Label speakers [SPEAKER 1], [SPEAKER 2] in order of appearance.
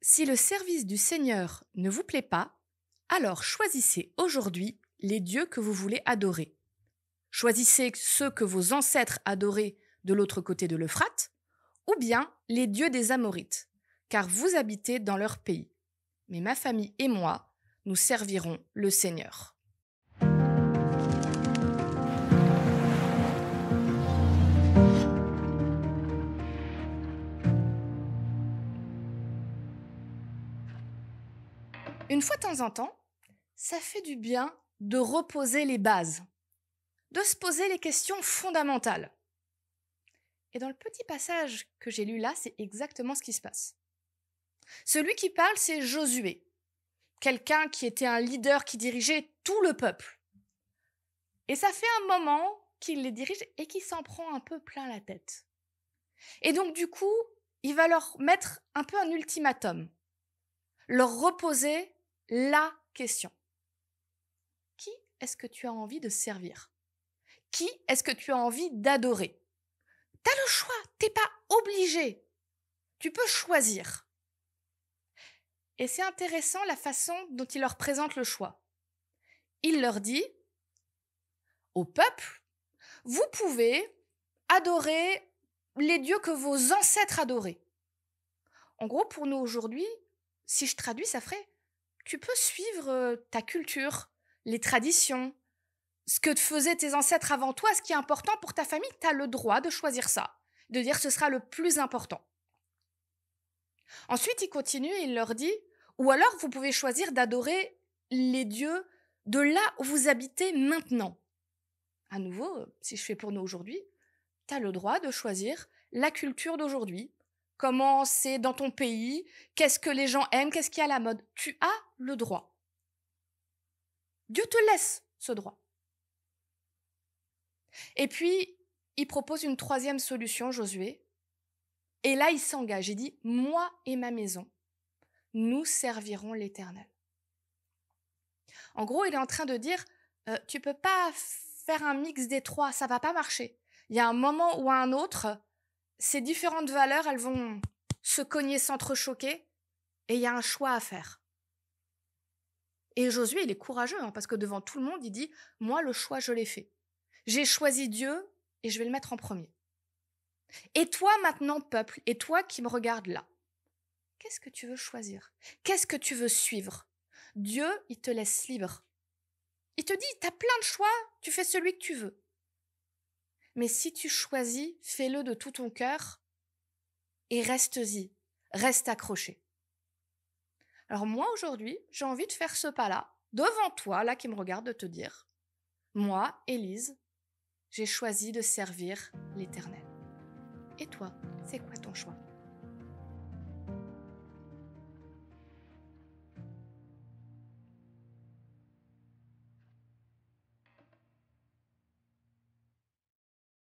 [SPEAKER 1] Si le service du Seigneur ne vous plaît pas, alors choisissez aujourd'hui les dieux que vous voulez adorer. Choisissez ceux que vos ancêtres adoraient de l'autre côté de l'Euphrate, ou bien les dieux des Amorites, car vous habitez dans leur pays. Mais ma famille et moi, nous servirons le Seigneur. Une fois de temps en temps, ça fait du bien de reposer les bases, de se poser les questions fondamentales. Et dans le petit passage que j'ai lu là, c'est exactement ce qui se passe. Celui qui parle, c'est Josué, quelqu'un qui était un leader qui dirigeait tout le peuple. Et ça fait un moment qu'il les dirige et qu'il s'en prend un peu plein la tête. Et donc du coup, il va leur mettre un peu un ultimatum, leur reposer la question. Qui est-ce que tu as envie de servir? Qui est-ce que tu as envie d'adorer? T'as le choix, t'es pas obligé. Tu peux choisir. Et c'est intéressant la façon dont il leur présente le choix. Il leur dit au peuple, vous pouvez adorer les dieux que vos ancêtres adoraient. En gros, pour nous aujourd'hui, si je traduis, ça ferait tu peux suivre ta culture, les traditions, ce que faisaient tes ancêtres avant toi, ce qui est important pour ta famille, tu as le droit de choisir ça, de dire ce sera le plus important. Ensuite, il continue et il leur dit ou alors vous pouvez choisir d'adorer les dieux de là où vous habitez maintenant. À nouveau, si je fais pour nous aujourd'hui, tu as le droit de choisir la culture d'aujourd'hui, comment c'est dans ton pays, qu'est-ce que les gens aiment, qu'est-ce qui est à la mode. Tu as le droit. Dieu te laisse ce droit. Et puis, il propose une troisième solution, Josué. Et là, il s'engage. Il dit, moi et ma maison, nous servirons l'Éternel. En gros, il est en train de dire, tu peux pas faire un mix des trois, ça va pas marcher. Il y a un moment ou un autre, ces différentes valeurs, elles vont se cogner, s'entrechoquer, et il y a un choix à faire. Et Josué, il est courageux, parce que devant tout le monde, il dit, moi, le choix, je l'ai fait. J'ai choisi Dieu et je vais le mettre en premier. Et toi maintenant, peuple, et toi qui me regardes là, qu'est-ce que tu veux choisir? Qu'est-ce que tu veux suivre? Dieu, il te laisse libre. Il te dit, tu as plein de choix, tu fais celui que tu veux. Mais si tu choisis, fais-le de tout ton cœur et reste-y, reste accroché. Alors moi, aujourd'hui, j'ai envie de faire ce pas-là, devant toi, là qui me regarde, de te dire, moi, Élise, j'ai choisi de servir l'Éternel. Et toi, c'est quoi ton choix?